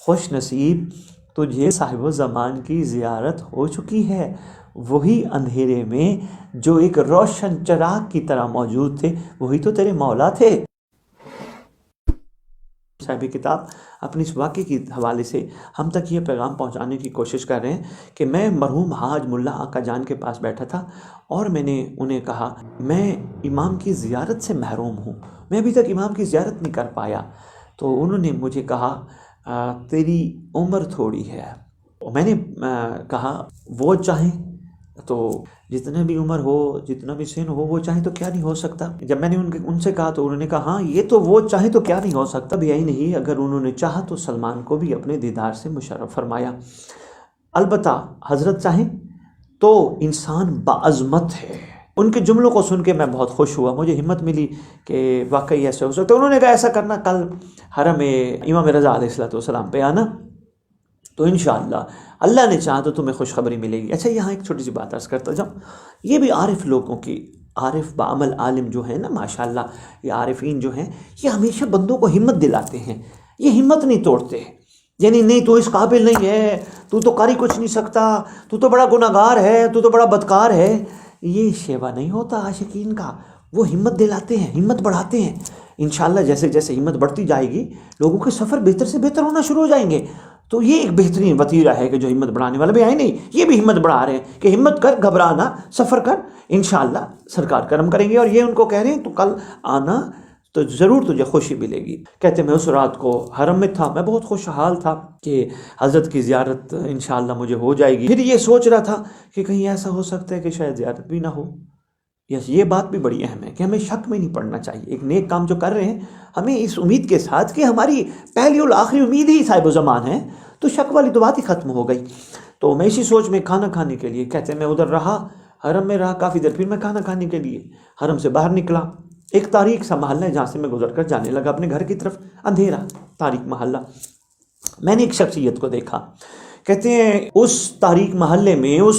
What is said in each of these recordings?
خوش نصیب تجھے صاحب زمان کی زیارت ہو چکی ہے، وہی اندھیرے میں جو ایک روشن چراغ کی طرح موجود تھے وہی تو تیرے مولا تھے۔ صاحب کتاب اپنی اس واقعے کے حوالے سے ہم تک یہ پیغام پہنچانے کی کوشش کر رہے ہیں کہ میں مرحوم حاج ملا آقا جان کے پاس بیٹھا تھا اور میں نے انہیں کہا میں امام کی زیارت سے محروم ہوں، میں ابھی تک امام کی زیارت نہیں کر پایا۔ تو انہوں نے مجھے کہا تیری عمر تھوڑی ہے۔ میں نے کہا وہ چاہیں تو جتنا بھی عمر ہو، جتنا بھی سن ہو، وہ چاہیں تو کیا نہیں ہو سکتا۔ جب میں نے ان سے کہا تو انہوں نے کہا ہاں یہ تو وہ چاہیں تو کیا نہیں ہو سکتا، بھی یہی نہیں اگر انہوں نے چاہا تو سلمان کو بھی اپنے دیدار سے مشرف فرمایا۔ البتہ حضرت چاہیں تو انسان باعظمت ہے۔ ان کے جملوں کو سن کے میں بہت خوش ہوا، مجھے ہمت ملی کہ واقعی ایسے ہو سکتا ہے۔ انہوں نے کہا ایسا کرنا، کل حرم امام رضا علیہ السلام پہ آنا تو انشاءاللہ اللہ نے چاہا تو تمہیں خوشخبری ملے گی۔ اچھا یہاں ایک چھوٹی سی بات عرض کرتا جاؤں، یہ بھی عارف لوگوں کی، عارف بعمل عالم جو ہیں نا ماشاءاللہ، یہ عارفین جو ہیں یہ ہمیشہ بندوں کو ہمت دلاتے ہیں، یہ ہمت نہیں توڑتے، یعنی نہیں تو اس قابل نہیں ہے، تو قاری کچھ نہیں سکتا، تو بڑا گناہگار ہے، تو بڑا بدکار ہے۔ یہ شیوا نہیں ہوتا عاشقین کا، وہ ہمت دلاتے ہیں، ہمت بڑھاتے ہیں۔ انشاءاللہ جیسے جیسے ہمت بڑھتی جائے گی لوگوں کے سفر بہتر سے بہتر ہونا شروع ہو جائیں گے۔ تو یہ ایک بہترین وتیرہ ہے کہ جو ہمت بڑھانے والا بھی آئے نہیں، یہ بھی ہمت بڑھا رہے ہیں کہ ہمت کر، گھبرانا، سفر کر، انشاءاللہ سرکار کرم کریں گے۔ اور یہ ان کو کہہ رہے ہیں تو کل آنا تو ضرور تجھے خوشی ملے گی۔ کہتے میں اس رات کو حرم میں تھا، میں بہت خوشحال تھا کہ حضرت کی زیارت انشاءاللہ مجھے ہو جائے گی۔ پھر یہ سوچ رہا تھا کہ کہیں ایسا ہو سکتا ہے کہ شاید زیارت بھی نہ ہو۔ یہ بات بھی بڑی اہم ہے کہ ہمیں شک میں نہیں پڑنا چاہیے۔ ایک نیک کام جو کر رہے ہیں ہمیں اس امید کے ساتھ کہ ہماری پہلی اور آخری امید ہی صاحب زمان ہے، تو شک والی تو بات ہی ختم ہو گئی۔ تو میں اسی سوچ میں کھانا کھانے کے لیے، کہتے ہیں میں ادھر رہا، حرم میں رہا کافی دیر، پھر میں کھانا کھانے کے لیے حرم سے باہر نکلا۔ ایک تاریک سا محلہ ہے جہاں سے میں گزر کر جانے لگا اپنے گھر کی طرف، اندھیرا تاریک محلہ۔ میں نے ایک شخصیت کو دیکھا، کہتے ہیں اس تاریک محلے میں، اس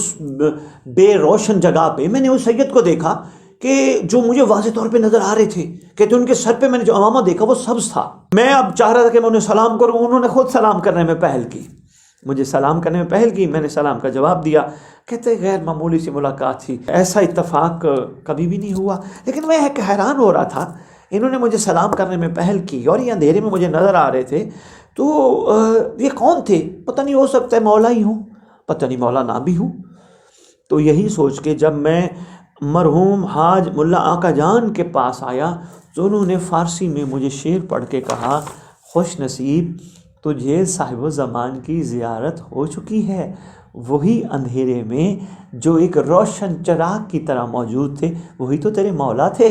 بے روشن جگہ پہ میں نے اس سید کو دیکھا کہ جو مجھے واضح طور پہ نظر آ رہے تھے۔ کہتے ہیں ان کے سر پہ میں نے جو عمامہ دیکھا وہ سبز تھا۔ میں اب چاہ رہا تھا کہ میں انہیں سلام کروں، انہوں نے خود سلام کرنے میں پہل کی، مجھے سلام کرنے میں پہل کی، میں نے سلام کا جواب دیا۔ کہتے ہیں غیر معمولی سی ملاقات تھی، ایسا اتفاق کبھی بھی نہیں ہوا، لیکن میں ایک حیران ہو رہا تھا، انہوں نے مجھے سلام کرنے میں پہل کی اور یہ اندھیرے میں مجھے نظر آ رہے تھے، تو یہ کون تھے؟ پتہ نہیں، ہو سکتا ہے مولا ہی ہوں، پتہ نہیں مولا نہ بھی ہوں۔ تو یہی سوچ کے جب میں مرحوم حاج ملا آقا جان کے پاس آیا تو انہوں نے فارسی میں مجھے شعر پڑھ کے کہا خوش نصیب تجھے صاحب زمان کی زیارت ہو چکی ہے، وہی اندھیرے میں جو ایک روشن چراغ کی طرح موجود تھے وہی تو تیرے مولا تھے،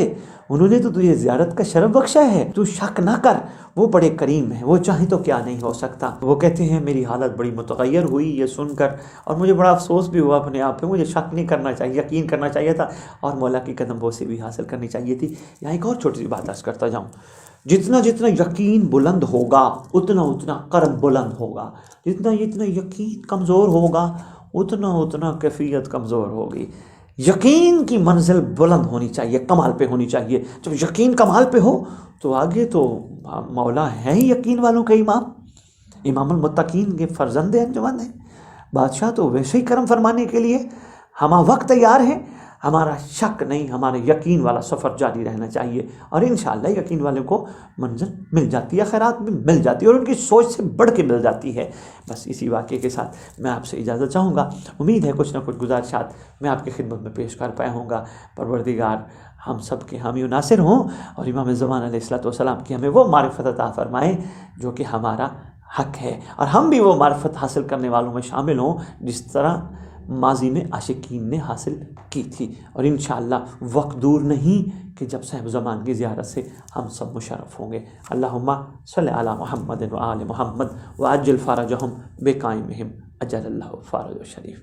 انہوں نے تو تجھے زیارت کا شرف بخشا ہے، تو شک نہ کر، وہ بڑے کریم ہیں، وہ چاہیں تو کیا نہیں ہو سکتا۔ وہ کہتے ہیں میری حالت بڑی متغیر ہوئی یہ سن کر، اور مجھے بڑا افسوس بھی ہوا اپنے آپ پہ، مجھے شک نہیں کرنا چاہیے، یقین کرنا چاہیے تھا، اور مولا کی قدم بوسی بھی حاصل کرنی چاہیے تھی۔ یہاں ایک اور چھوٹی سی بات عرض کرتا جاؤں، جتنا جتنا یقین بلند ہوگا اتنا اتنا کرم بلند ہوگا، جتنا جتنا یقین کمزور ہوگا اتنا اتنا کیفیت کمزور ہوگی۔ یقین کی منزل بلند ہونی چاہیے، کمال پہ ہونی چاہیے۔ جب یقین کمال پہ ہو تو آگے تو مولا ہیں ہی یقین والوں کے امام، امام المتقین کے فرزند انجمن ہیں، بادشاہ تو ویسے ہی کرم فرمانے کے لیے ہم وقت تیار ہیں۔ ہمارا شک نہیں، ہمارے یقین والا سفر جاری رہنا چاہیے، اور انشاءاللہ یقین والے کو منزل مل جاتی ہے، خیرات میں مل جاتی ہے، اور ان کی سوچ سے بڑھ کے مل جاتی ہے۔ بس اسی واقعے کے ساتھ میں آپ سے اجازت چاہوں گا، امید ہے کچھ نہ کچھ گزارشات میں آپ کی خدمت میں پیش کر پایا ہوں گا۔ پروردگار ہم سب کے حامی و ناصر ہوں، اور امام زمان علیہ السلام کی ہمیں وہ معرفت عطا فرمائیں جو کہ ہمارا حق ہے، اور ہم بھی وہ معرفت حاصل کرنے والوں میں شامل ہوں جس طرح ماضی میں عاشقین نے حاصل کی تھی۔ اور انشاءاللہ وقت دور نہیں کہ جب صاحب زمان کی زیارت سے ہم سب مشرف ہوں گے۔ اللہم صلی علی محمد و آل محمد وعجل فرجہم بقائمہم اجل اللہ فرج شریف۔